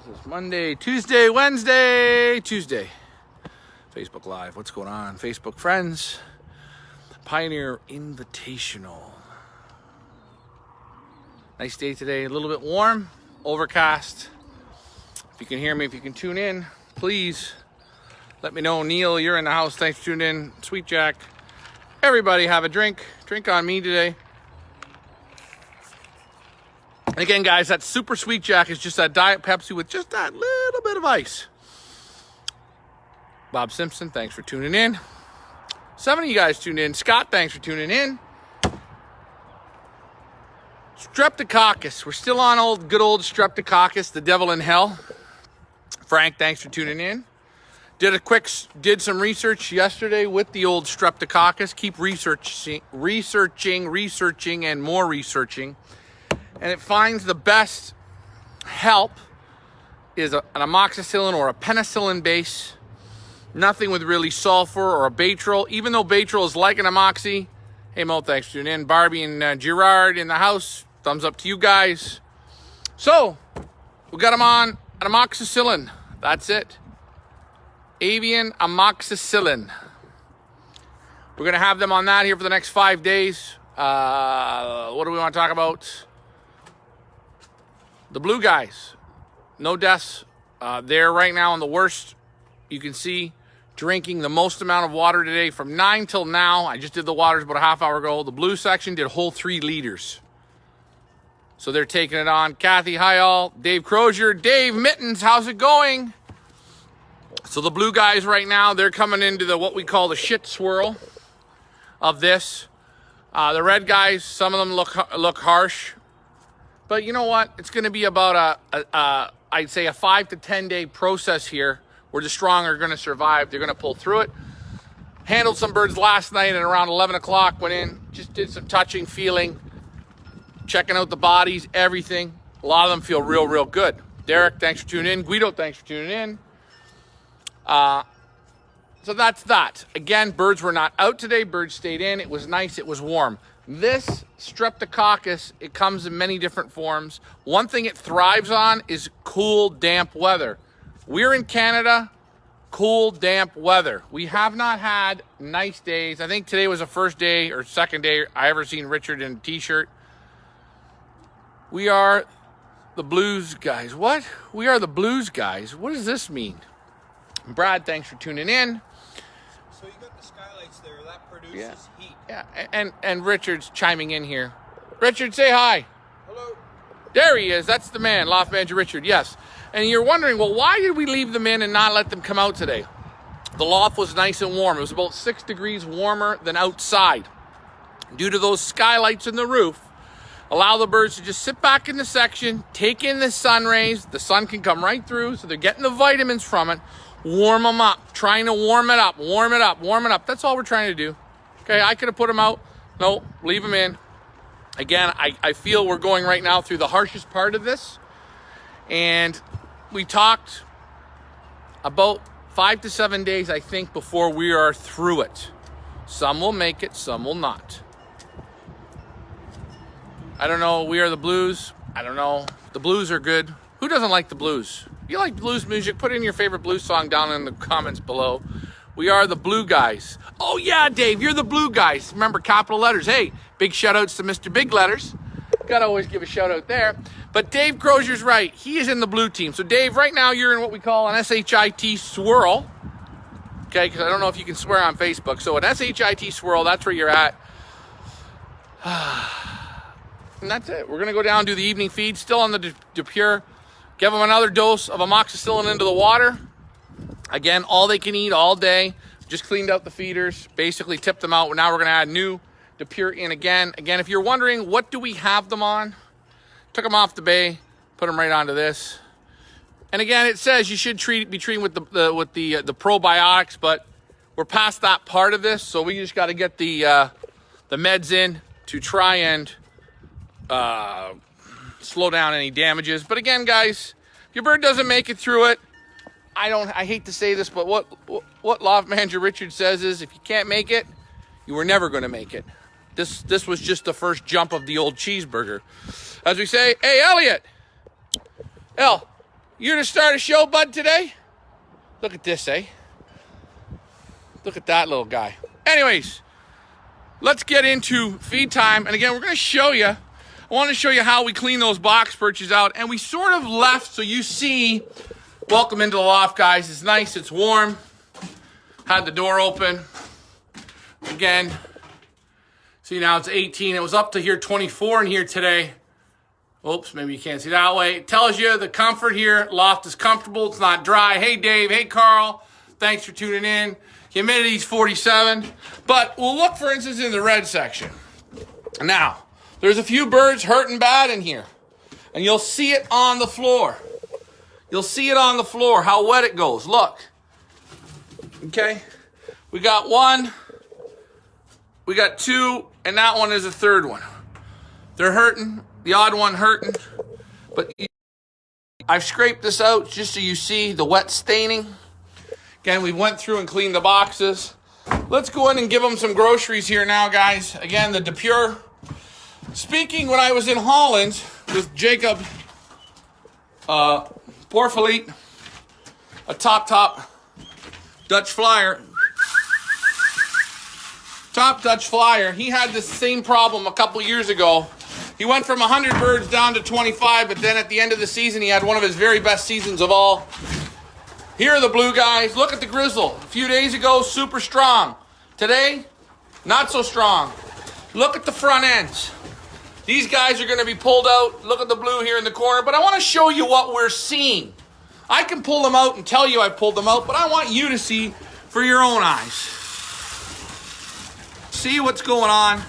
This is Monday, Tuesday, Wednesday, Tuesday. Facebook Live. What's going on? Facebook friends. Pioneer Invitational. Nice day today. A little bit warm, overcast. If you can hear me, if you can tune in, please let me know. Neil, you're in the house. Thanks for tuning in. Sweet Jack. Everybody have a drink. Drink on me today. And again, guys, that Super Sweet Jack is just that Diet Pepsi with just that little bit of ice. Bob Simpson, thanks for tuning in. 7 of you guys tuned in. Scott, thanks for tuning in. Streptococcus. We're still on good old Streptococcus, the devil in hell. Frank, thanks for tuning in. Did some research yesterday with the old Streptococcus. Keep researching, and more researching. And it finds the best help is an amoxicillin or a penicillin base. Nothing with really sulfur or a Baytril. Even though Baytril is like an amoxi. Hey Mo, thanks for tuning in. Barbie and Gerard in the house. Thumbs up to you guys. So, we got them on an amoxicillin. That's it. Avian amoxicillin. We're going to have them on that here for the next 5 days. What do we want to talk about? The blue guys. No deaths. They're right now on the worst. You can see drinking the most amount of water today from 9 till now. I just did the waters about a half hour ago. The blue section did a whole 3 liters. So they're taking it on. Kathy, hi all. Dave Crozier. Dave Mittens, how's it going? So the blue guys right now, they're coming into what we call the shit swirl of this. The red guys, some of them look harsh. But you know what? It's going to be about I'd say a 5 to 10 day process here where the strong are going to survive. They're going to pull through it. Handled some birds last night at around 11 o'clock. Went in, just did some touching, feeling, checking out the bodies, everything. A lot of them feel real good. Derek, thanks for tuning in. Guido, thanks for tuning in. So that's that. Again, birds were not out today. Birds stayed in. It was nice. It was warm. This Streptococcus, it comes in many different forms. One thing it thrives on is cool, damp weather. We're in Canada, cool, damp weather. We have not had nice days. I think today was the first day or second day I ever seen Richard in a t-shirt. We are the blues guys. What? We are the blues guys. What does this mean? Brad, thanks for tuning in. So you got the skylights there. That produces heat. Yeah, and Richard's chiming in here. Richard, say hi. Hello. There he is. That's the man, Loft Manager Richard. Yes. And you're wondering, well, why did we leave them in and not let them come out today? The loft was nice and warm. It was about 6 degrees warmer than outside. Due to those skylights in the roof, allow the birds to just sit back in the section, take in the sun rays. The sun can come right through, so they're getting the vitamins from it. Warm them up. Trying to warm it up. Warm it up. Warm it up. That's all we're trying to do. Okay, I could have put them out. No, leave them in. Again, I feel we're going right now through the harshest part of this. And we talked about 5 to 7 days, I think, before we are through it. Some will make it, some will not. I don't know. We are the blues. I don't know. The blues are good. Who doesn't like the blues? If you like blues music, put in your favorite blues song down in the comments below. We are the blue guys. Oh yeah, Dave, you're the blue guys. Remember, capital letters. Hey, big shout outs to Mr. Big Letters. Gotta always give a shout out there. But Dave Crozier's right. He is in the blue team. So Dave, right now you're in what we call an SHIT swirl. Okay, because I don't know if you can swear on Facebook. So an SHIT swirl, that's where you're at. And that's it. We're gonna go down, do the evening feed. Still on the DePure. Give them another dose of amoxicillin into the water. Again, all they can eat all day. Just cleaned out the feeders, basically tipped them out. Now we're going to add new DePure in again. Again, if you're wondering, what do we have them on? Took them off the bay, put them right onto this. And again, it says you should be treating with the probiotics, but we're past that part of this, so we just got to get the meds in to try and slow down any damages. But again, guys, if your bird doesn't make it through it, I hate to say this, but what Loft Manager Richard says is, if you can't make it, you were never going to make it. This was just the first jump of the old cheeseburger. As we say, hey, Elliot. El, You gonna start a show, bud, today? Look at this, eh? Look at that little guy. Anyways, let's get into feed time. And again, we're gonna show you, I want to show you how we clean those box perches out. And we sort of left, so you see, welcome into the loft, guys. It's nice, it's warm. Had the door open. Again, see now it's 18. It was up to here 24 in here today. Oops, maybe you can't see that way. It tells you the comfort here. Loft is comfortable. It's not dry. Hey, Dave. Hey, Carl. Thanks for tuning in. Humidity's 47. But we'll look, for instance, in the red section. Now, there's a few birds hurting bad in here. And you'll see it on the floor. You'll see it on the floor, how wet it goes. Look. Okay? We got one. We got two. And that one is a third one. They're hurting. The odd one hurting, but I've scraped this out just so you see the wet staining. Again, we went through and cleaned the boxes. Let's go in and give them some groceries here now, guys. Again, the DePure. Speaking when I was in Holland with Jacob Porfelite, a top Dutch flyer. Top Dutch flyer. He had this same problem a couple years ago. He went from 100 birds down to 25, but then at the end of the season, he had one of his very best seasons of all. Here are the blue guys. Look at the Grizzle. A few days ago, super strong. Today, not so strong. Look at the front ends. These guys are going to be pulled out. Look at the blue here in the corner, but I want to show you what we're seeing. I can pull them out and tell you I pulled them out, but I want you to see for your own eyes. See what's going on.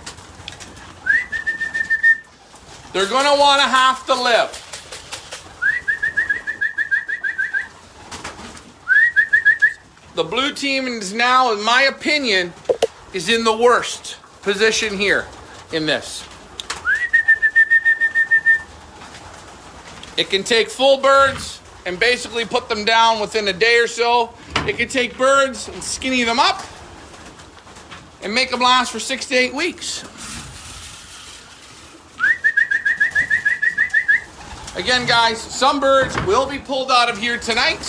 They're going to want to have to live. The blue team is now, in my opinion, is in the worst position here in this. It can take full birds and basically put them down within a day or so. It can take birds and skinny them up and make them last for 6 to 8 weeks. Again, guys, some birds will be pulled out of here tonight.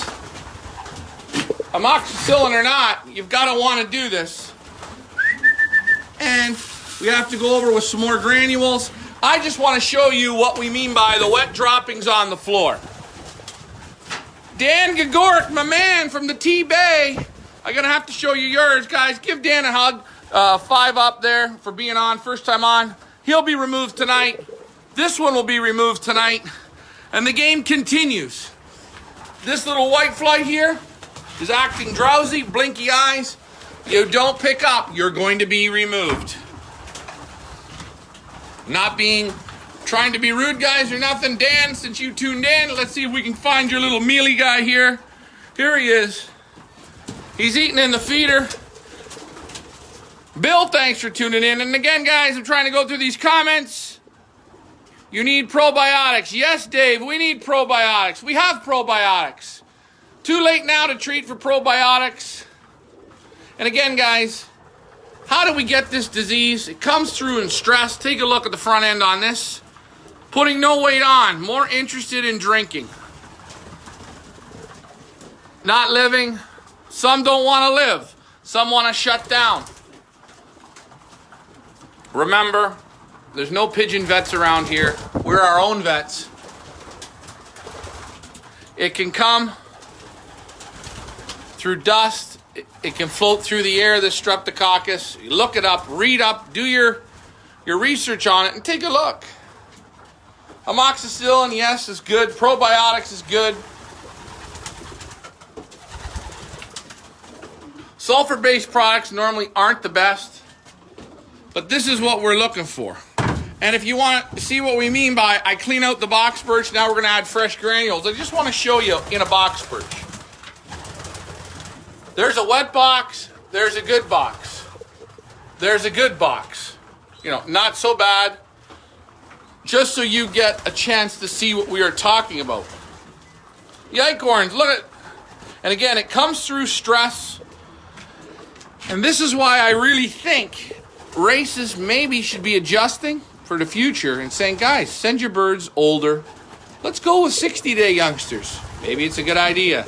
Amoxicillin or not, you've got to want to do this. And we have to go over with some more granules. I just want to show you what we mean by the wet droppings on the floor. Dan Gagoric, my man from the T-Bay. I'm going to have to show you yours, guys. Give Dan a hug. 5 up there for being on, first time on. He'll be removed tonight. This one will be removed tonight. And the game continues. This little white fly here is acting drowsy, blinky eyes. You don't pick up, you're going to be removed. Trying to be rude, guys, or nothing. Dan, since you tuned in, let's see if we can find your little mealy guy here. Here he is. He's eating in the feeder. Bill, thanks for tuning in. And again, guys, I'm trying to go through these comments. You need probiotics. Yes, Dave, we need probiotics. We have probiotics. Too late now to treat for probiotics. And again, guys, how do we get this disease? It comes through in stress. Take a look at the front end on this. Putting no weight on. More interested in drinking. Not living. Some don't want to live. Some want to shut down. Remember, there's no pigeon vets around here. We're our own vets. It can come through dust. It can float through the air, this streptococcus. You look it up, read up, do your research on it, and take a look. Amoxicillin, yes, is good. Probiotics is good. Sulfur-based products normally aren't the best. But this is what we're looking for. And if you want to see what we mean by I clean out the box perch, now we're going to add fresh granules. I just want to show you in a box perch. There's a wet box. There's a good box. There's a good box. You know, not so bad. Just so you get a chance to see what we are talking about. Yicorns, look at. And again, it comes through stress. And this is why I really think races maybe should be adjusting for the future and saying, guys, send your birds older. Let's go with 60-day youngsters. Maybe it's a good idea.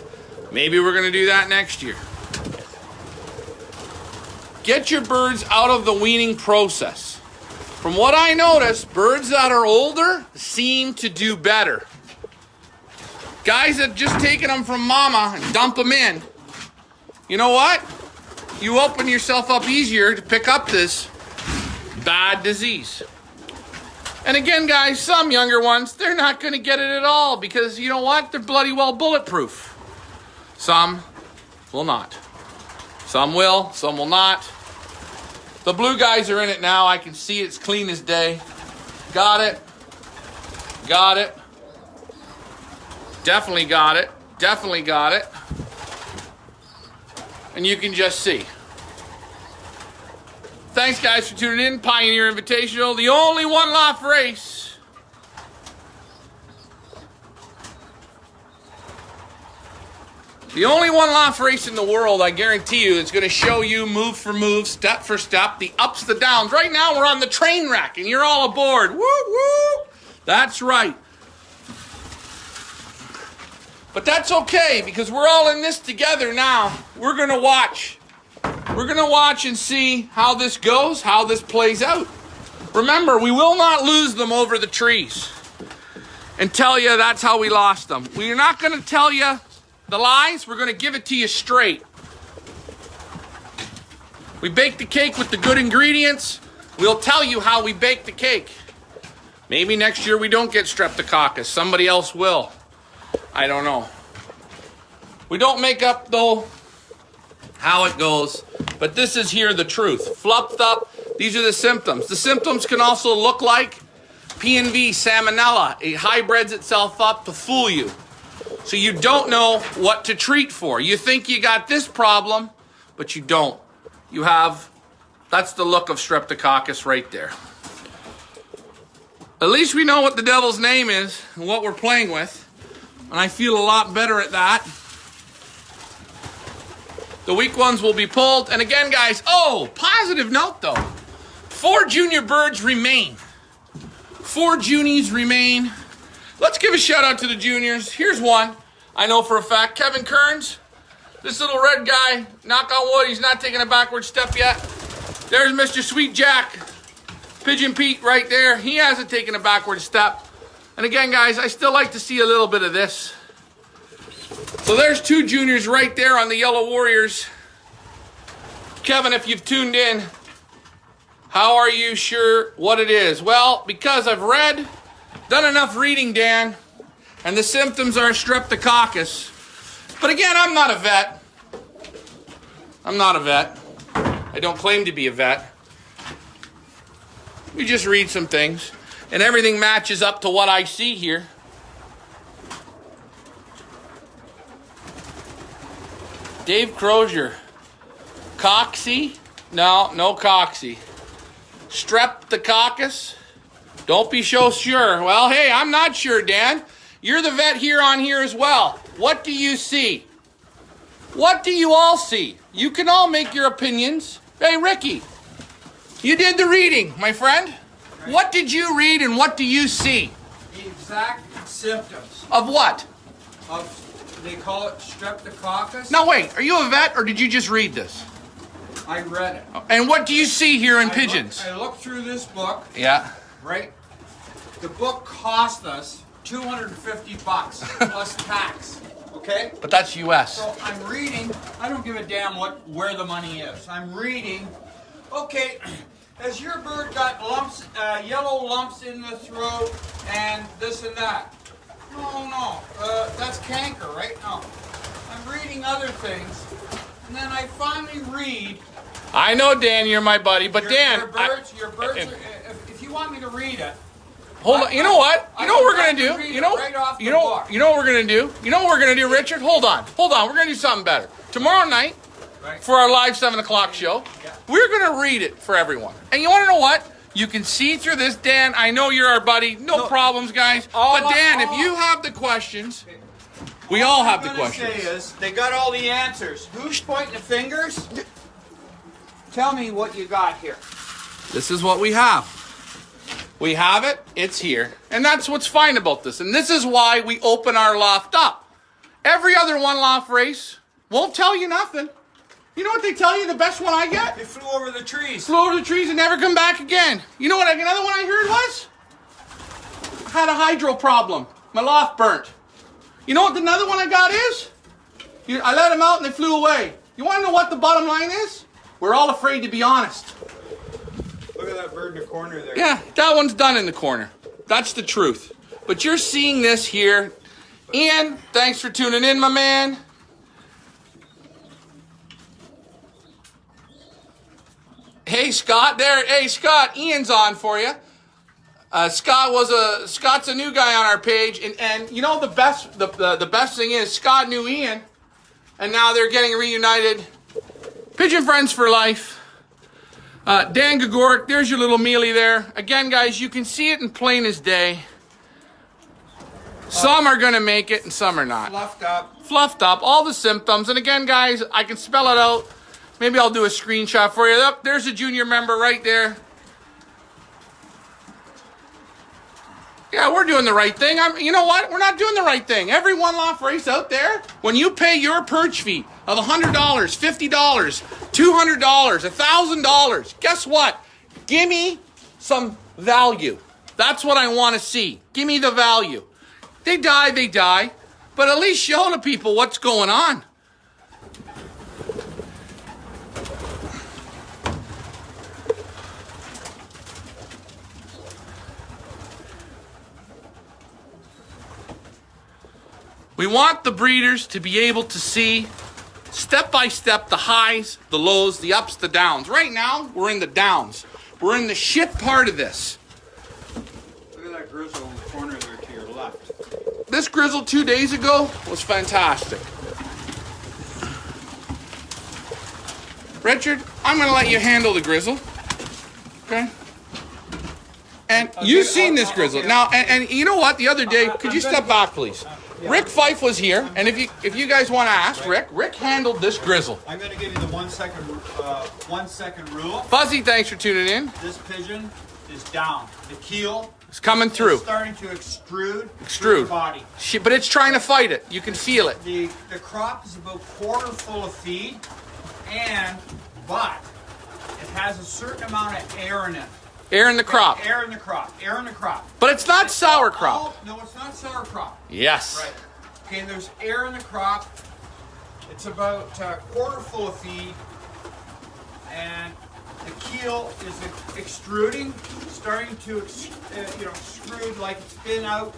Maybe we're going to do that next year. Get your birds out of the weaning process. From what I notice, birds that are older seem to do better. Guys that just taken them from mama and dump them in, you know what? You open yourself up easier to pick up this bad disease. And again, guys, some younger ones, they're not going to get it at all because, you know what? They're bloody well bulletproof. Some will not. Some will, some will not. The blue guys are in it now. I can see it's clean as day. Got it. Got it. Definitely got it. Definitely got it. And you can just see. Thanks, guys, for tuning in. Pioneer Invitational, the only one Loft race. The only one Loft race in the world, I guarantee you, it's going to show you move for move, step for step, the ups, the downs. Right now, we're on the train wreck, and you're all aboard. Woo, woo. That's right. But that's okay, because we're all in this together now. We're going to watch. We're going to watch and see how this goes, how this plays out. Remember, we will not lose them over the trees and tell you that's how we lost them. We're not going to tell you the lies. We're going to give it to you straight. We bake the cake with the good ingredients. We'll tell you how we bake the cake. Maybe next year we don't get streptococcus. Somebody else will. I don't know. We don't make up, though, how it goes. But this is here the truth. Fluffed up. These are the symptoms. The symptoms can also look like P&V, salmonella. It hybrids itself up to fool you. So you don't know what to treat for. You think you got this problem, but you don't. You have, that's the look of streptococcus right there. At least we know what the devil's name is and what we're playing with. And I feel a lot better at that. The weak ones will be pulled. And again, guys, positive note though. 4 junior birds remain. 4 juniors remain. Let's give a shout out to the juniors. Here's one. I know for a fact. Kevin Kearns. This little red guy, knock on wood, he's not taking a backward step yet. There's Mr. Sweet Jack. Pigeon Pete right there. He hasn't taken a backward step. And again, guys, I still like to see a little bit of this. So there's 2 juniors right there on the Yellow Warriors. Kevin, if you've tuned in, how are you sure what it is? Well, because I've done enough reading, Dan, and the symptoms are streptococcus. But again, I'm not a vet. I'm not a vet. I don't claim to be a vet. We just read some things, and everything matches up to what I see here. Dave Crozier. Coxy? No coxy. Streptococcus? Don't be so sure. Well, hey, I'm not sure, Dan. You're the vet here on here as well. What do you see? What do you all see? You can all make your opinions. Hey, Ricky, you did the reading, my friend. Right. What did you read and what do you see? The exact symptoms. Of what? They call it streptococcus. Now wait, are you a vet or did you just read this? I read it. And what do you see here in pigeons? I looked through this book. Yeah. Right? The book cost us $250 plus tax. Okay? But that's U.S. So I'm reading. I don't give a damn where the money is. I'm reading. Okay, has your bird got lumps, yellow lumps in the throat and this and that? No. That's canker, right? No. I'm reading other things, and then I finally read. I know, Dan, you're my buddy, but Dan, your birds. If you want me to read it. Hold on. You know what? You know what we're gonna do? You know what we're gonna do? You know what we're gonna do, Richard? Hold on. We're gonna do something better. Tomorrow night, for our live 7 o'clock show, we're gonna read it for everyone. And you wanna know what? You can see through this, Dan. I know you're our buddy. No problems, guys. But Dan, if you have the questions, we all have the questions. What I'm gonna say is, they got all the answers. Who's pointing the fingers? Tell me what you got here. This is what we have. We have it, it's here. And that's what's fine about this. And this is why we open our loft up. Every other one Loft race won't tell you nothing. You know what they tell you? The best one I get? They flew over the trees. Flew over the trees and never come back again. You know what another one I heard was? I had a hydro problem. My loft burnt. You know what another one I got is? I let them out and they flew away. You want to know what the bottom line is? We're all afraid to be honest. Look at that bird in the corner there. Yeah, that one's done in the corner. That's the truth. But you're seeing this here. Ian, thanks for tuning in, my man. Hey, Scott. Hey, Scott. Ian's on for you. Scott's a new guy on our page, and you know the best thing is Scott knew Ian, and now they're getting reunited. Pigeon friends for life. Dan Gagoric, there's your little mealy there. Again, guys, you can see it in plain as day. Some are gonna make it, and some are not. Fluffed up. All the symptoms. And again, guys, I can spell it out. Maybe I'll do a screenshot for you. Oh, there's a junior member right there. Yeah, we're doing the right thing. You know what? We're not doing the right thing. Every one Loft race out there, when you pay your perch fee of $100, $50, $200, $1,000, guess what? Give me some value. That's what I want to see. Give me the value. They die. But at least show the people what's going on. We want the breeders to be able to see step by step the highs, the lows, the ups, the downs. Right now, we're in the downs. We're in the shit part of this. Look at that Grizzle in the corner there to your left. This Grizzle 2 days ago was fantastic. Richard, I'm going to let you handle the Grizzle. Okay? And you've seen this Grizzle. Now, and you know what? The other day, could you step back, please? Rick Fife was here, and if you guys want to ask Rick handled this Grizzle. I'm going to give you the 1 second rule. Fuzzy, thanks for tuning in. This pigeon is down. The keel is coming through. It's starting to extrude. Through the body. But it's trying to fight it. You can feel it. The crop is about quarter full of feed, but it has a certain amount of air in it. Air in the crop. Air in the crop. But it's not sauerkraut. No, it's not sauerkraut. Yes. Right. Okay, there's air in the crop. It's about quarter full of feed. And the keel is extruding, starting to extrude like it's been out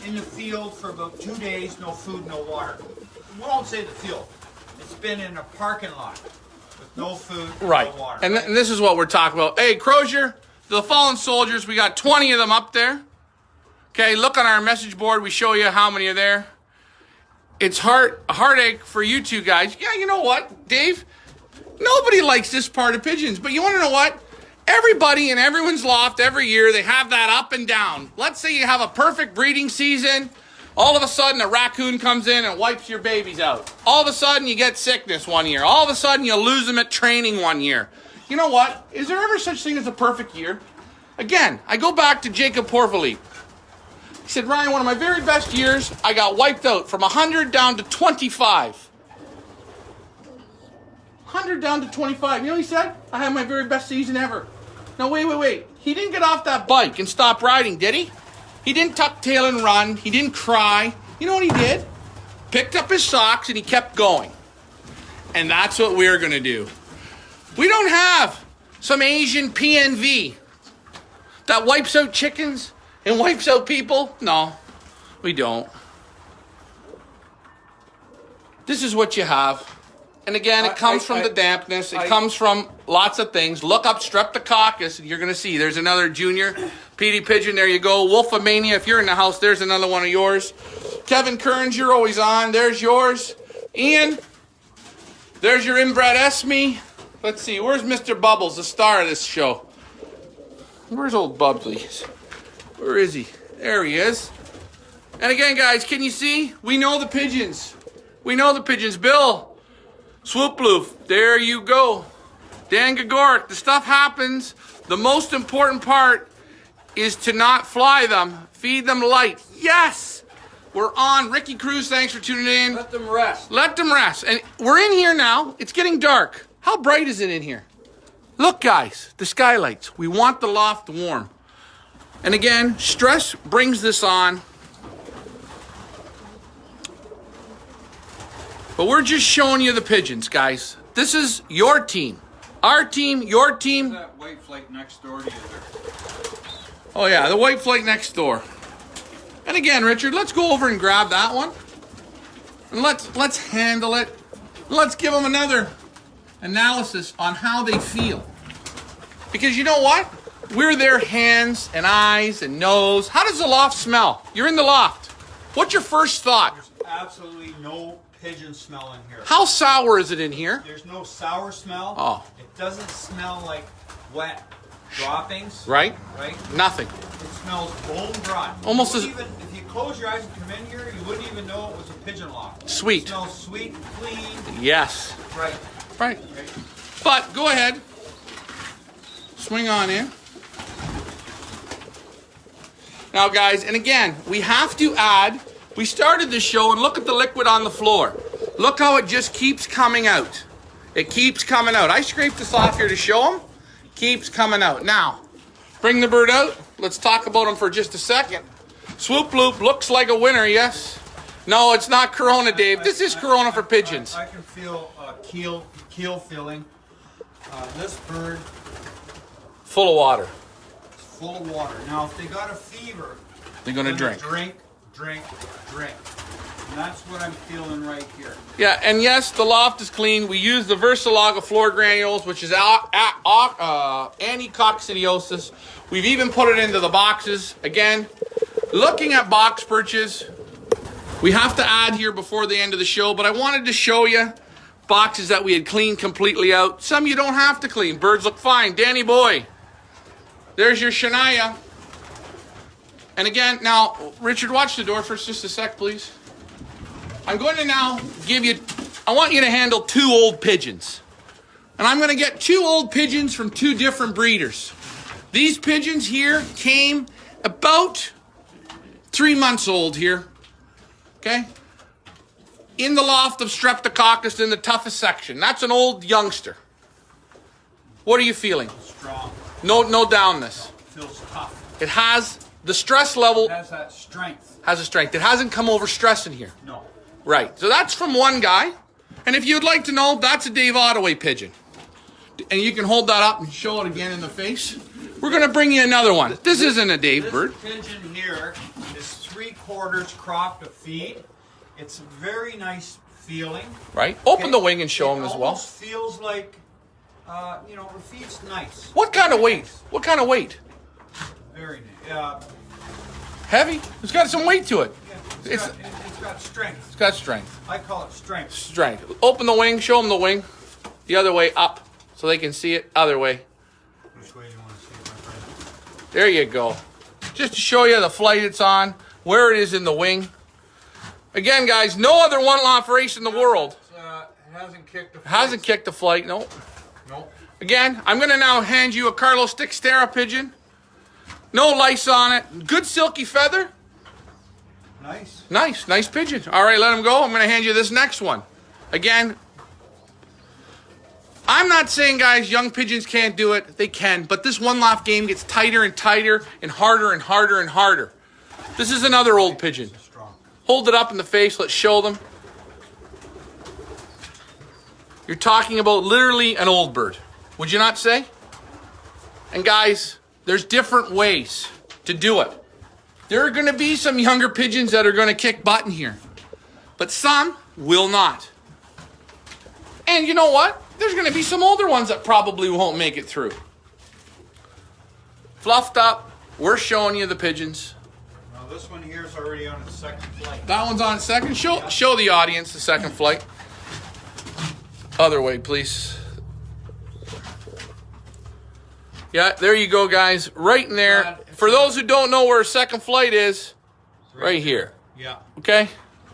in the field for about 2 days, no food, no water. We won't say the field. It's been in a parking lot with no food, right. No water. And this is what we're talking about. Hey, Crozier. The fallen soldiers, we got 20 of them up there. Okay, look on our message board. We show you how many are there. It's a heartache for you two guys. Yeah, you know what, Dave? Nobody likes this part of pigeons. But you want to know what? Everybody in everyone's loft every year, they have that up and down. Let's say you have a perfect breeding season. All of a sudden, a raccoon comes in and wipes your babies out. All of a sudden, you get sickness one year. All of a sudden, you lose them at training one year. You know what? Is there ever such thing as a perfect year? Again, I go back to Jacob Porvali. He said, Ryan, one of my very best years, I got wiped out from 100 down to 25. 100 down to 25. You know what he said? I had my very best season ever. Now, wait. He didn't get off that bike and stop riding, did he? He didn't tuck tail and run. He didn't cry. You know what he did? Picked up his socks and he kept going. And that's what we're going to do. We don't have some Asian PNV that wipes out chickens and wipes out people. No, we don't. This is what you have. And again, it comes from the dampness. It comes from lots of things. Look up Streptococcus and you're going to see there's another junior Petey Pigeon. There you go. Wolfomania, if you're in the house, there's another one of yours. Kevin Kearns, you're always on. There's yours. Ian, there's your inbred Esme. Let's see, where's Mr. Bubbles, the star of this show? Where's old Bubbly? Where is he? There he is. And again, guys, can you see? We know the pigeons. Bill, Swooploof, there you go. Dan Gagoric, the stuff happens. The most important part is to not fly them. Feed them light. Yes! We're on. Ricky Cruz, thanks for tuning in. Let them rest. Let them rest. And we're in here now. It's getting dark. How bright is it in here? Look, guys, the skylights. We want the loft warm. And again, stress brings this on. But we're just showing you the pigeons, guys. This is your team. Our team, your team. That white flake next door to you there. Oh yeah, the white flake next door. And again, Richard, let's go over and grab that one. And let's handle it. Let's give them another analysis on how they feel. Because you know what? We're their hands and eyes and nose. How does the loft smell? You're in the loft. What's your first thought? There's absolutely no pigeon smell in here. How sour is it in here? There's no sour smell. Oh. It doesn't smell like wet droppings. Right? Right? Nothing. It smells bone dry. Almost If you close your eyes and come in here, you wouldn't even know it was a pigeon loft. Sweet. It smells sweet, clean. Yes. Right. Right. Right. But go ahead. Swing on in. Now, guys, and again, we have to add, we started the show and look at the liquid on the floor. Look how it just keeps coming out. It keeps coming out. I scraped this off here to show them. Keeps coming out. Now, bring the bird out. Let's talk about him for just a second. Swoop Loop looks like a winner, yes? No, it's not Corona, Dave. This is Corona for pigeons. I can feel keel feeling. This bird Full of water. is full of water. Now, if they got a fever, They're going to drink. Drink. And that's what I'm feeling right here. Yeah, and yes, the loft is clean. We use the Versalaga floor granules, which is anti-coccidiosis. We've even put it into the boxes. Again, looking at box perches, we have to add here before the end of the show, but I wanted to show you boxes that we had cleaned completely out. Some you don't have to clean. Birds look fine. Danny boy, there's your Shania. And again, now, Richard, watch the door for just a sec, please. I'm going to now give you, I want you to handle 2 old pigeons. And I'm going to get 2 old pigeons from 2 different breeders. These pigeons here came about 3 months old here. Okay? In the loft of Streptococcus in the toughest section. That's an old youngster. What are you feeling? Strong. No downness. Feels tough. It has the stress level. It has that strength. Has a strength. It hasn't come over stress in here. No. Right. So that's from one guy. And if you'd like to know, that's a Dave Ottaway pigeon. And you can hold that up and show it again in the face. We're going to bring you another one. This isn't a Dave bird. This pigeon here is 3/4 crop to feed. It's a very nice feeling. Right. Open the wing and show him as It well. almost feels like, it feeds nice. What kind of weight? What kind of weight? Very nice. Heavy? It's got some weight to it. Yeah, it's got strength. It's got strength. I call it strength. Strength. Open the wing. Show them the wing. The other way up so they can see it. Other way. Which way do you want to see it, my friend? There you go. Just to show you the flight it's on, where it is in the wing. Again, guys, no other one loft race in the world It hasn't kicked a flight. hasn't kicked a flight. No. Nope. Again, I'm going to now hand you a Carlos Dextera pigeon. No lice on it. Good silky feather. Nice. Nice pigeon. All right, let him go. I'm going to hand you this next one. Again, I'm not saying, guys, young pigeons can't do it. They can, but this one loft game gets tighter and tighter and harder and harder and harder. This is another old pigeon. Strong. Hold it up in the face. Let's show them. You're talking about literally an old bird. Would you not say? And guys, there's different ways to do it. There are going to be some younger pigeons that are going to kick butt in here. But some will not. And you know what? There's going to be some older ones that probably won't make it through. Fluffed up. We're showing you the pigeons. Now this one here is already on its second flight. That one's on its second. Show the audience the second flight. Other way, please. Yeah, there you go, guys. Right in there. For those who don't know where a second flight is, right here. Yeah. Okay?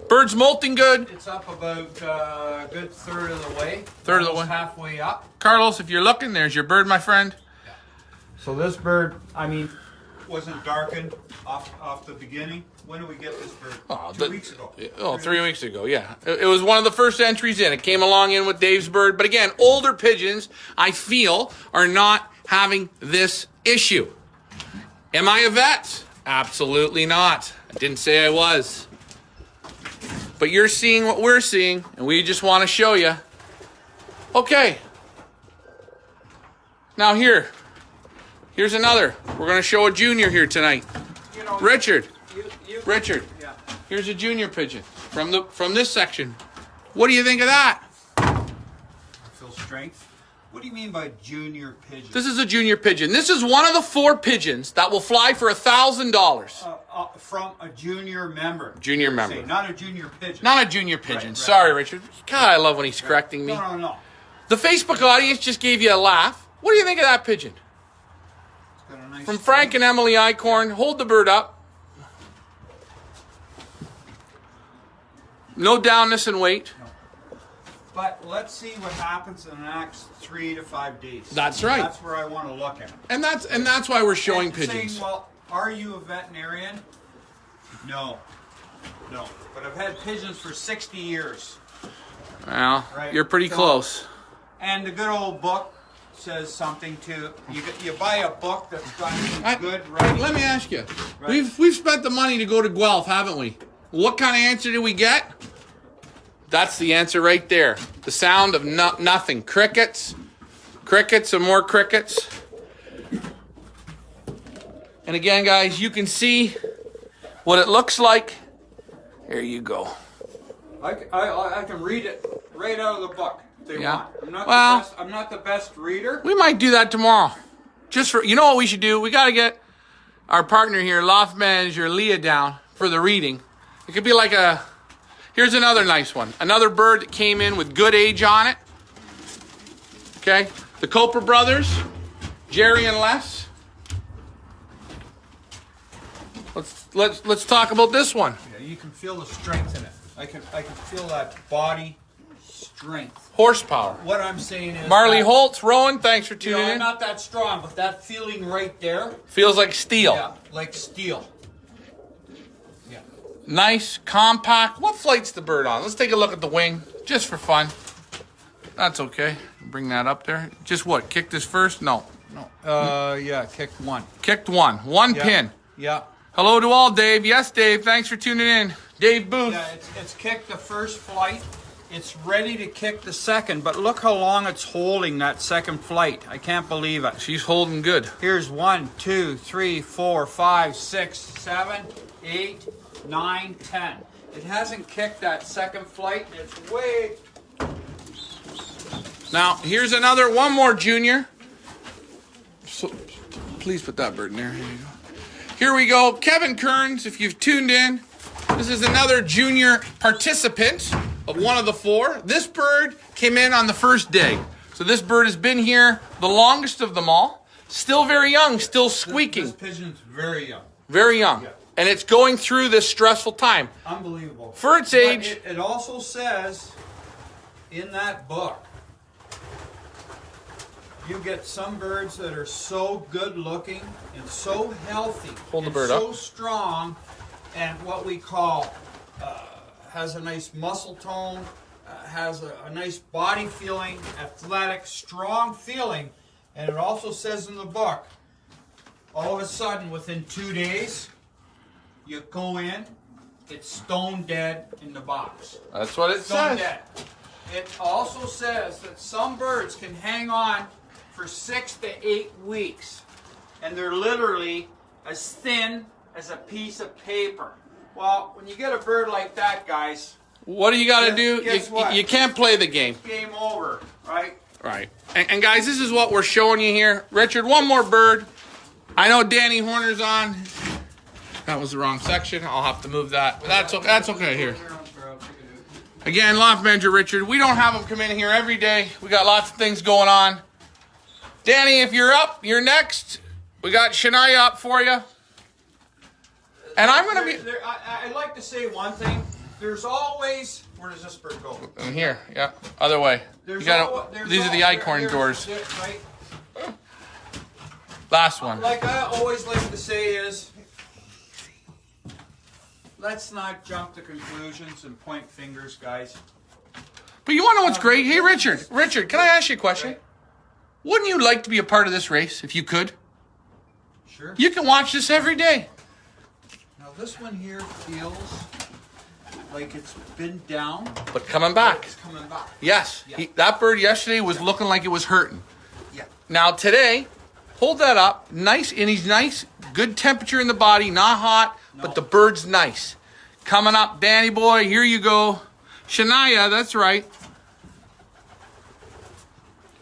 Bird's molting good. It's up about a good third of the way. Third of the Almost way. halfway up. Carlos, if you're looking, there's your bird, my friend. So this bird, wasn't darkened off the beginning. When did we get this bird? Oh, 2 weeks ago. Oh, 3 weeks ago, yeah. It was one of the first entries in. It came along in with Dave's bird. But again, older pigeons, I feel, are not having this issue. Am I a vet? Absolutely not. I didn't say I was. But you're seeing what we're seeing, and we just want to show you. Okay. Now here's another. We're going to show a junior here tonight. You know, Richard. Richard. Yeah. Here's a junior pigeon from this section. What do you think of that? I feel strength. What do you mean by junior pigeon? This is a junior pigeon. This is one of the 4 pigeons that will fly for $1,000. From a junior member. Junior member. Say, not a junior pigeon. Not a junior pigeon. Right. Sorry, Richard. God, I love when he's correcting me. No. The Facebook audience just gave you a laugh. What do you think of that pigeon? It's got a nice From Frank and Emily Icorn. Hold the bird up. No downness in weight. No. But let's see what happens in the next 3 to 5 days. That's right. That's where I want to look at. And that's why we're showing pigeons. Saying, well, are you a veterinarian? No. But I've had pigeons for 60 years. Well, Right. you're pretty So- close. And the good old book says something too. You buy a book that's got good writing. Let me ask you. Right. We've spent the money to go to Guelph, haven't we? What kind of answer did we get? That's the answer right there. The sound of nothing. Crickets. Crickets and more crickets. And again, guys, you can see what it looks like. There you go. I can read it right out of the book if they Yeah. want. I'm not the best reader. We might do that tomorrow. Just for, you know what we should do? We got to get our partner here, Loft manager Leah, down for the reading. It could be like here's another nice one. Another bird that came in with good age on it. Okay. The Coper brothers, Jerry and Les. Let's talk about this one. Yeah, you can feel the strength in it. I can feel that body strength. Horsepower. What I'm saying is Marley that, Holtz, Rowan, thanks for tuning I'm in. not that strong, but that feeling right there, Feels like steel. yeah, like steel. Yeah. Nice, compact. What flight's the bird on? Let's take a look at the wing, just for fun. That's okay. Bring that up there. Just what? Kick this first? No. Yeah, kicked one. Kicked one. One Yeah. pin. Yeah. Hello to all, Dave. Yes, Dave. Thanks for tuning in. Dave Booth. Yeah, it's kicked the first flight. It's ready to kick the second, but look how long it's holding that second flight. I can't believe it. She's holding good. Here's 1, 2, 3, 4, 5, 6, 7, 8, 9, 10. It hasn't kicked that second flight. It's way. Now, here's one more junior. So, please put that bird in there. Here you go. Here we go. Kevin Kearns, if you've tuned in, this is another junior participant of one of the 4. This bird came in on the first day. So this bird has been here the longest of them all. Still very young, still squeaking. This pigeon's very young. Very young. Yeah. And it's going through this stressful time. Unbelievable. For its But age. it also says in that book, you get some birds that are so good looking and so healthy. Hold the and bird so up. strong, and what we call has a nice muscle tone, has a nice body feeling, athletic, strong feeling. And it also says in the book, all of a sudden within 2 days, you go in, it's stone dead in the box. That's what it Stone says. dead. It also says that some birds can hang on for 6 to 8 weeks, and they're literally as thin as a piece of paper. Well, when you get a bird like that, guys, What do you got to Guess- do? guess what? You can't play the game. game over, right? Right. And guys, this is what we're showing you here. Richard, one more bird. I know Danny Horner's on. That was the wrong section. I'll have to move that. But that's okay here. Again, Loft Manager Richard, we don't have them come in here every day. We got lots of things going on. Danny, if you're up, you're next. We got Shania up for you. And I'm going to be... I'd like to say one thing. There's always... Where does this bird go? In here, yeah. Other way. There's These are the Icorn doors. Right? Last one. Like I always like to say is, let's not jump to conclusions and point fingers, guys. But you want to know what's great? Hey, Richard. Richard, can I ask you a question? Right. Wouldn't you like to be a part of this race if you could? Sure. You can watch this every day. Now this one here feels like it's been down. But coming back. It's coming back. Yes. Yeah. That bird yesterday was looking like it was hurting. Yeah. Now today, hold that up. Nice, and he's nice. Good temperature in the body. Not hot, but the bird's nice. Coming up, Danny boy, here you go. Shania, that's right.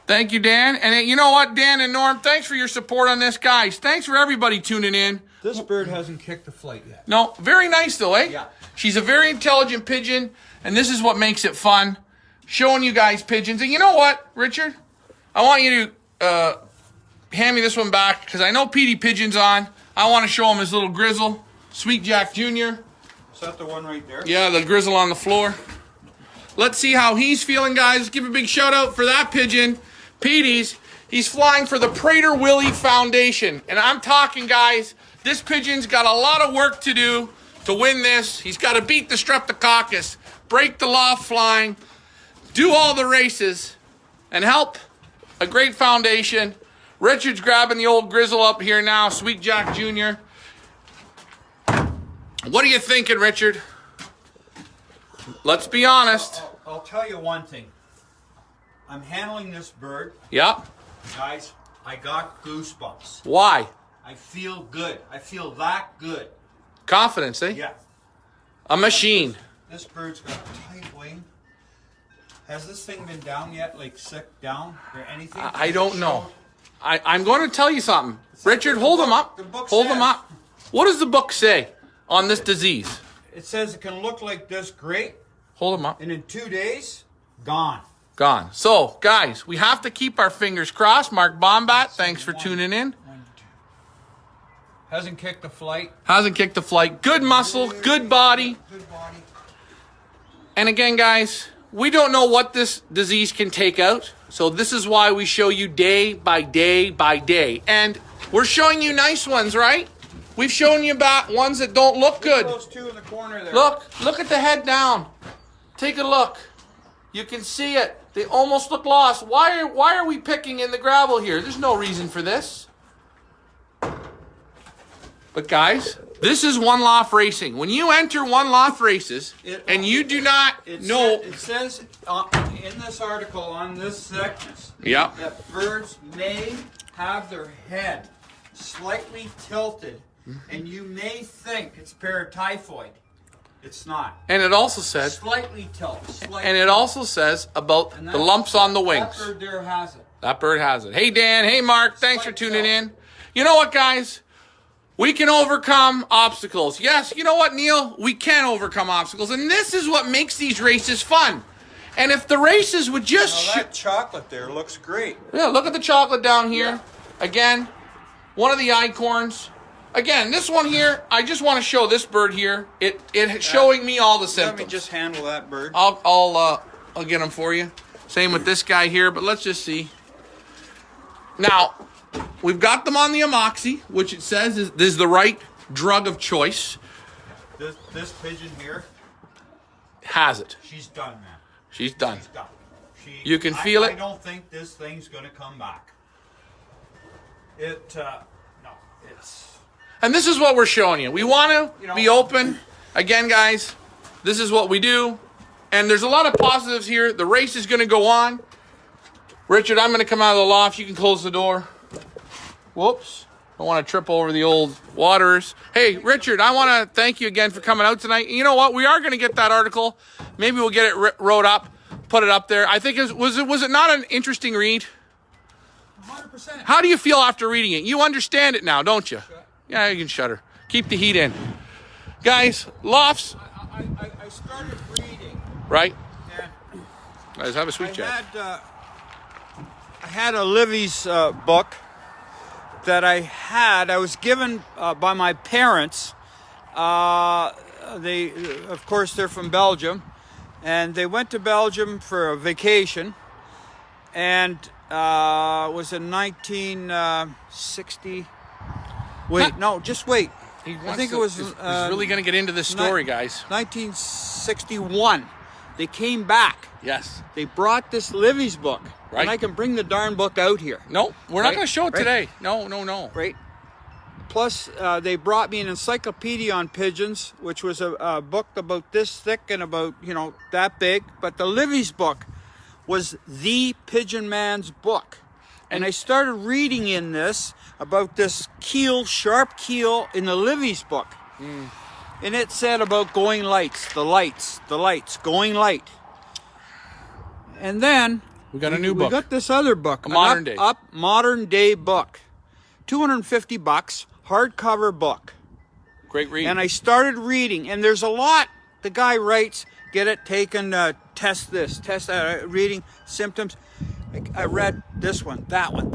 Thank you, Dan. And you know what, Dan and Norm, thanks for your support on this, guys. Thanks for everybody tuning in. This bird hasn't kicked a flight yet. No, very nice though, eh? Yeah. She's a very intelligent pigeon, and this is what makes it fun. Showing you guys pigeons. And you know what, Richard? I want you to hand me this one back, because I know Petey Pigeon's on. I want to show him his little Grizzle. Sweet Jack Jr. Is that the one right there? Yeah, the Grizzle on the floor. Let's see how he's feeling, guys. Let's give a big shout out for that pigeon. Petey's. He's flying for the Prater Willie Foundation. And I'm talking, guys, this pigeon's got a lot of work to do to win this. He's got to beat the Streptococcus, break the Loft flying, do all the races, and help a great foundation. Richard's grabbing the old Grizzle up here now, Sweet Jack Jr. What are you thinking, Richard? Let's be honest. I'll tell you one thing. I'm handling this bird. Yep. Guys, I got goosebumps. Why? I feel good. I feel that good. Confidence, eh? Yeah. A machine. This bird's got a tight wing. Has this thing been down yet? Like sick down or anything? I don't know. I'm going to tell you something. Richard, hold him up. Hold him up. What does the book say on this disease? It says it can look like this great, Hold him up. and in 2 days, gone. Gone. So, guys, we have to keep our fingers crossed. Mark Bombat, thanks for tuning in. Hasn't kicked a flight. Hasn't kicked the flight. Good muscle, good body. Good body. And again, guys, we don't know what this disease can take out. So this is why we show you day by day by day. And we're showing you nice ones, right? We've shown you about ones that don't look good. Those two in the corner there. Look at the head down. Take a look. You can see it. They almost look lost. Why are we picking in the gravel here? There's no reason for this. But guys, this is One Loft Racing. When you enter One Loft races and you do not know... It says in this article on this section Yep. that birds may have their head slightly tilted, and you may think it's paratyphoid. It's not. And it also says... Slightly tilted. And it also says about the lumps on the wings. That bird there has it. That bird has it. Hey, Dan. Hey, Mark. Thanks for tuning in. You know what, guys? We can overcome obstacles. Yes, you know what, Neil? We can overcome obstacles. And this is what makes these races fun. And if the races would just... Now that chocolate there looks great. Yeah, look at the chocolate down here. Again, one of the acorns. Again, this one here, I just want to show this bird here. It's showing me all the symptoms. Let me just handle that bird. I'll get them for you. Same with this guy here, but let's just see. Now, we've got them on the amoxi, which it says is the right drug of choice. This pigeon here, Has it. she's done, man. She's done. She's done. You can feel it. I don't think this thing's gonna come back. No, it's... And this is what we're showing you. We want to be open. Again, guys, this is what we do. And there's a lot of positives here. The race is going to go on. Richard, I'm going to come out of the loft. You can close the door. Whoops. I want to trip over the old waters. Hey, Richard, I want to thank you again for coming out tonight. You know what? We are going to get that article. Maybe we'll get it wrote up, put it up there. I think was it not an interesting read? 100%. How do you feel after reading it? You understand it now, don't you? Yeah, you can shut her. Keep the heat in. Guys, lofts. I started reading. Right? And Guys, have a sweet chat. I had a Livis book that I was given by my parents. They, of course, they're from Belgium, and they went to Belgium for a vacation, and was in 1960. Wait, no, just wait. I think it was. He's really going to get into this story, guys. 1961. They came back. Yes. They brought this Livis book. Right. And I can bring the darn book out here. No, we're not going to show it today. No. Right. Plus, they brought me an encyclopedia on pigeons, which was a book about this thick and about, that big. But the Livis book was the pigeon man's book. And I started reading in this about this keel, sharp keel in the Livis book. And it said about going lights, the lights, going light. And then we got a new book. We got this other book, a modern day book, $250, hardcover book. Great read. And I started reading, and there's a lot. The guy writes, get it taken, test this, test that, reading symptoms. I read this one, that one.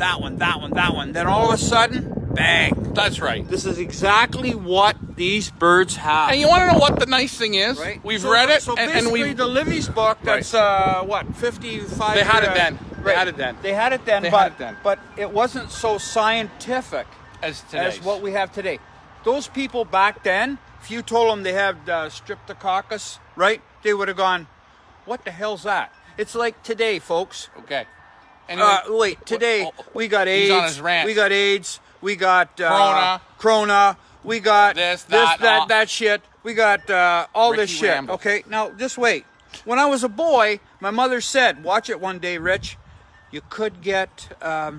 Then all of a sudden, bang. That's right. This is exactly what these birds have. And you want to know what the nice thing is? Right. We've read it, so and basically we've... the Livis book, that's, 55... They had it then. Right. They had it then, but it wasn't so scientific as what we have today. Those people back then, if you told them they had streptococcus, right, they would have gone, what the hell's that? It's like today, folks. Okay. Anyway, today we got AIDS. He's on his rant. We got AIDS. We got Corona. We got that shit. We got all Ricky this shit. rambles. Okay, now just wait. When I was a boy, my mother said, "Watch it one day, Rich. You could get, what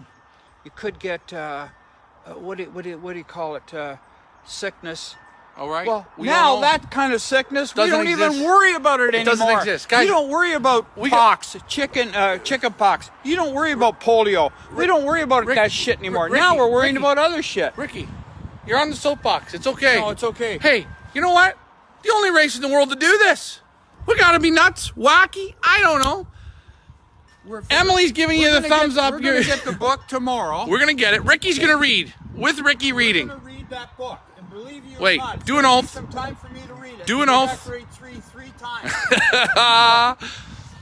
do you call it? Sickness." All right. Well, now that kind of sickness, we don't even worry about it anymore. It doesn't exist. Guys, we don't worry about pox, chicken pox. You don't worry about polio. We don't worry about that shit anymore. Now we're worrying about other shit. Ricky, you're on the soapbox. It's okay. No, it's okay. Hey, you know what? The only race in the world to do this. We got to be nuts, wacky. I don't know. Emily's giving you the thumbs up. We're going to get the book tomorrow. We're going to get it. Ricky's going to read with Ricky reading. We're going to read that book. Believe you Wait, or not, do an oath. Some time for me to read it. Do an oath. Three times.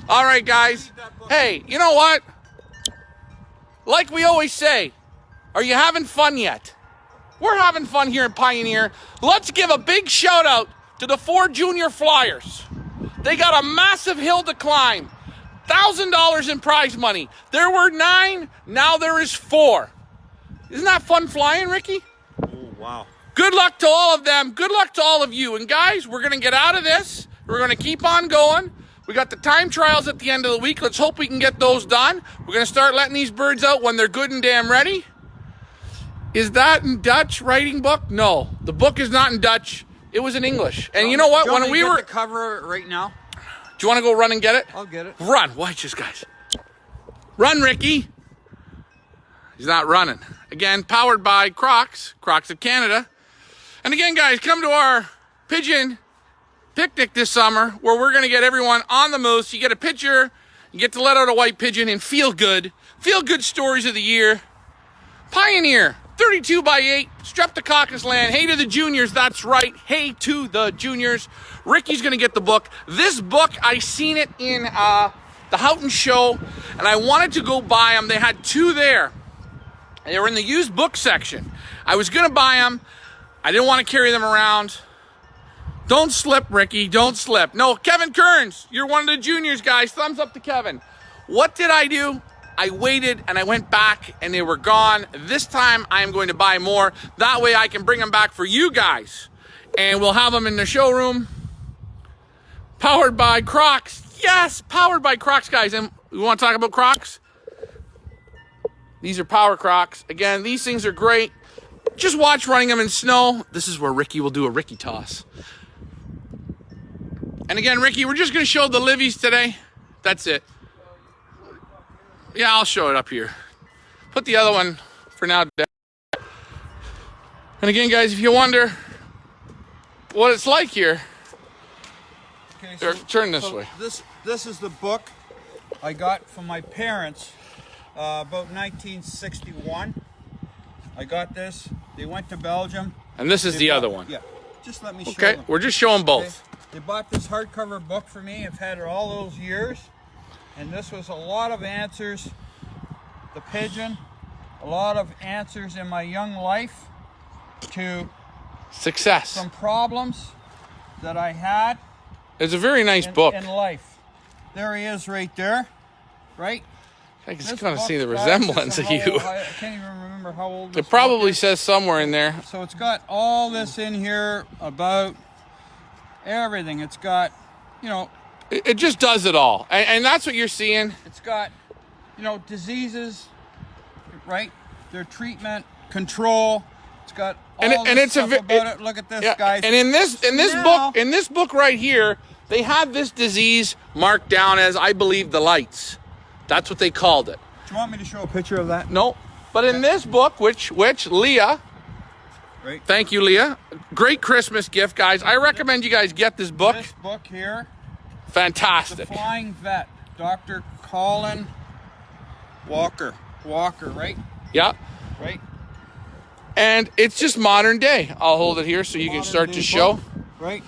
All right, guys. Hey, you know what? Like we always say, are you having fun yet? We're having fun here in Pioneer. Let's give a big shout out to the 4 junior flyers. They got a massive hill to climb. $1,000 in prize money. There were 9, now there is 4. Isn't that fun flying, Ricky? Oh, wow. Good luck to all of them. Good luck to all of you. And guys, we're going to get out of this. We're going to keep on going. We got the time trials at the end of the week. Let's hope we can get those done. We're going to start letting these birds out when they're good and damn ready. Is that in Dutch writing book? No, the book is not in Dutch. It was in English. And you know what? When we were the cover right now. Do you want to go run and get it? I'll get it. Run. Watch this, guys. Run, Ricky. He's not running. Again, powered by Crocs, Crocs of Canada. And again, guys, come to our pigeon picnic this summer where we're going to get everyone on the moose. You get a picture, you get to let out a white pigeon and feel good. Feel good stories of the year. Pioneer, 32 by 8, Streptococcus land. Hey to the juniors, that's right. Hey to the juniors. Ricky's going to get the book. This book, I seen it in the Houghton show, and I wanted to go buy them. They had 2 there. They were in the used book section. I was going to buy them. I didn't want to carry them around. Don't slip, Ricky. Don't slip. No, Kevin Kearns, you're one of the juniors, guys. Thumbs up to Kevin. What did I do? I waited and I went back and they were gone. This time I am going to buy more. That way I can bring them back for you guys. And we'll have them in the showroom. Powered by Crocs. Yes, powered by Crocs, guys. And we want to talk about Crocs? These are power Crocs. Again, these things are great. Just watch running them in snow. This is where Ricky will do a Ricky toss. And again, Ricky, we're just going to show the Livis today. That's it. Yeah, I'll show it up here. Put the other one for now down. And again, guys, if you wonder what it's like here, turn this way. This is the book I got from my parents about 1961. I got this. They went to Belgium. And this is the other one. Yeah. Just let me show them. Okay, we're just showing both. They bought this hardcover book for me. I've had it all those years. And this was a lot of answers the pigeon, a lot of answers in my young life to Success. some problems that I had It's a very nice book. in life. There he is right there, right? I can This kind of book, see the guys, resemblance of how you. old- I can't even remember how old this It probably book is. says somewhere in there. So it's got all this in here about everything. It's got, you know, It just does it all. And that's what you're seeing. it's got, you know, diseases, right? Their treatment, control. It's got all And this it's a stuff ve- about it- it. Look at this, Yeah, guys. and in this Now- book right here, they had this disease marked down as, I believe, the lights. That's what they called it. Do you want me to show a picture of that? No, but in this book, which Leah, Right. thank you, Leah, great Christmas gift, guys. I recommend you guys get this book. This book here, The Fantastic. Flying Vet, Dr. Colin Walker, right? Yeah, Right. and it's just modern day. I'll hold it here so you can Modern start day to show. book, right?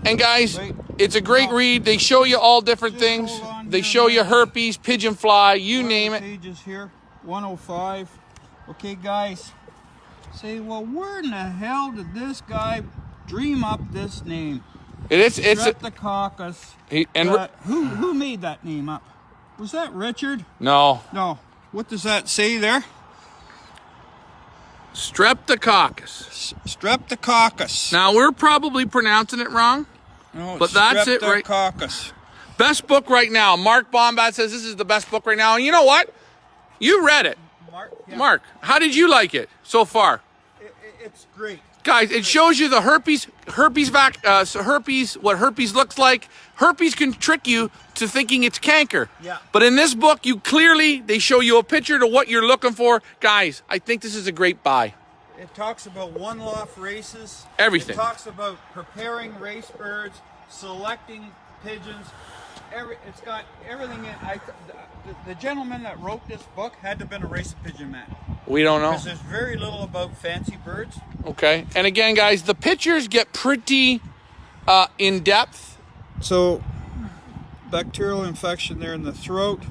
And guys, Right. it's a great read. They show you all different Just things. hold on They here, show you man. herpes, pigeon fly, you name it. Pages here, 105. Okay, guys. Say, well, where in the hell did this guy dream up this name? It's Streptococcus. Who made that name up? Was that Richard? no, No. What does that say there? Streptococcus. Streptococcus. Now we're probably pronouncing it wrong. No, but it's that's it, right? Streptococcus. Best book right now. Mark Bombat says this is the best book right now. And you know what? You read it. Yeah. Mark, how did you like it so far? It's great. Guys, it shows you the herpes, what herpes looks like. Herpes can trick you to thinking it's canker. Yeah. But in this book, they show you a picture to what you're looking for. Guys, I think this is a great buy. It talks about one-loft races. Everything. It talks about preparing race birds, selecting pigeons. It's got everything in. The gentleman that wrote this book had to have been a race pigeon man. We don't know. Because there's very little about fancy birds. Okay. And again, guys, the pictures get pretty in depth. So, bacterial infection there in the throat.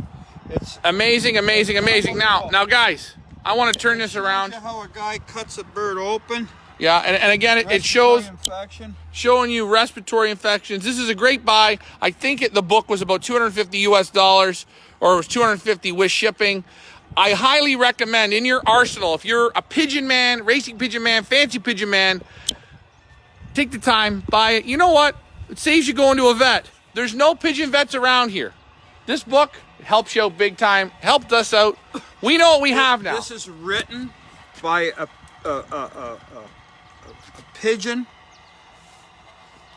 It's Amazing. Now, guys, I want to turn this around. How a guy cuts a bird open. Yeah, and again, it shows Infection. showing you respiratory infections. This is a great buy. I think the book was about $250 US, or it was $250 with shipping. I highly recommend in your arsenal, if you're a pigeon man, racing pigeon man, fancy pigeon man, take the time, buy it. You know what? It saves you going to a vet. There's no pigeon vets around here. This book helps you out big time. Helped us out. We know what we have now. This is written by a pigeon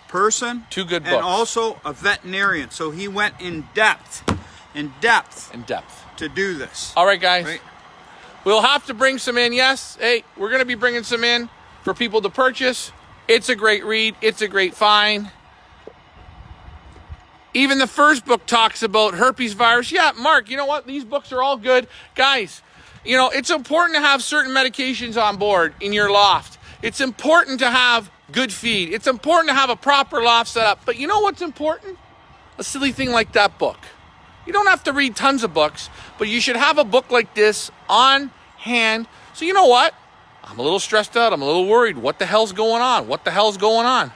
person. Two good and books. also a veterinarian. So he went in depth to do this. All right, guys. Right? We'll have to bring some in. Yes. Hey, we're going to be bringing some in for people to purchase. It's a great read. It's a great find. Even the first book talks about herpes virus. Yeah, Mark, you know what? These books are all good. Guys, you know, it's important to have certain medications on board in your loft. It's important to have good feed. It's important to have a proper loft set up. But you know what's important? A silly thing like that book. You don't have to read tons of books, but you should have a book like this on hand. So you know what? I'm a little stressed out. I'm a little worried. What the hell's going on?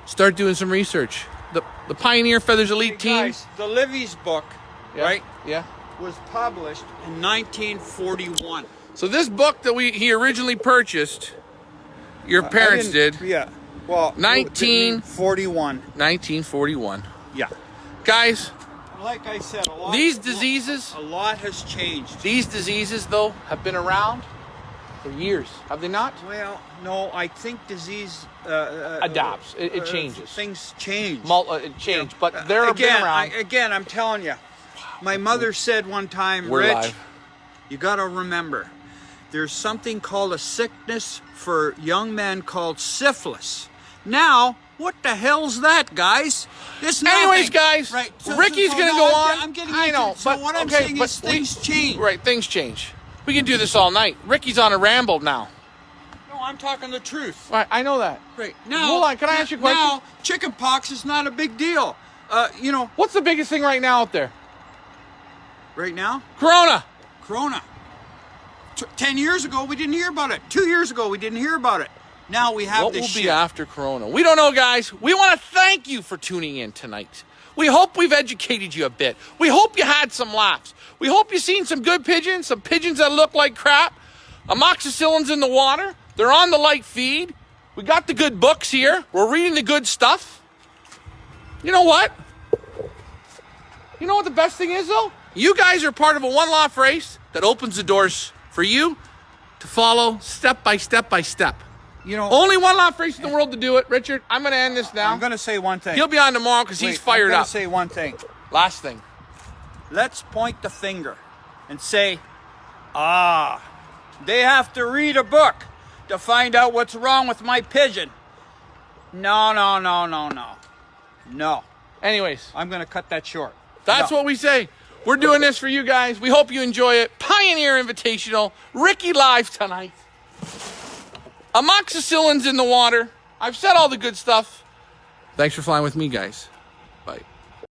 Start doing some research. The Pioneer Feathers Elite team. Guys, the Livis Book, Yeah. right, Yeah. was published in 1941. So this book that he originally purchased, your parents did, Yeah. Well, 1941. 1941. Yeah. Guys, Like I said, a lot has changed. these diseases, though, have been around for years. Have they not? Well, no, I think disease Adapts. It changes. Things change. It changed, but they're been around. I'm telling you, my mother said one time, We're Rich, live. you got to remember, there's something called a sickness for young men called syphilis. Now, what the hell's that, guys? It's nothing. Anyways, guys, right? Ricky's going to go on. I'm getting I know, so but what I'm okay, saying but is things change. Right, things change. We can do this all night. Ricky's on a ramble now. No, I'm talking the truth. Right, I know that. Right now, Hold on, can I ask you a question? Now, chicken pox is not a big deal. You know, What's the biggest thing right now out there? right now, Corona. Corona. 10 years ago, we didn't hear about it. 2 years ago, we didn't hear about it. Now we have What this will shit. be after Corona? We don't know, guys. We want to thank you for tuning in tonight. We hope we've educated you a bit. We hope you had some laughs. We hope you've seen some good pigeons, some pigeons that look like crap. Amoxicillin's in the water. They're on the light feed. We got the good books here. We're reading the good stuff. You know what? You know what the best thing is, though? You guys are part of a One Loft race that opens the doors for you to follow step by step by step. You know, Only one Loft race in the world to do it. Richard, I'm going to end this now. I'm going to say one thing. He'll be on tomorrow because he's fired I'm gonna up. say one thing. Last thing. Let's point the finger and say, they have to read a book to find out what's wrong with my pigeon. No. Anyways, I'm going to cut that short. that's No. what we say. We're doing this for you guys. We hope you enjoy it. Pioneer Invitational. Ricky live tonight. Amoxicillin's in the water. I've said all the good stuff. Thanks for flying with me, guys. Bye.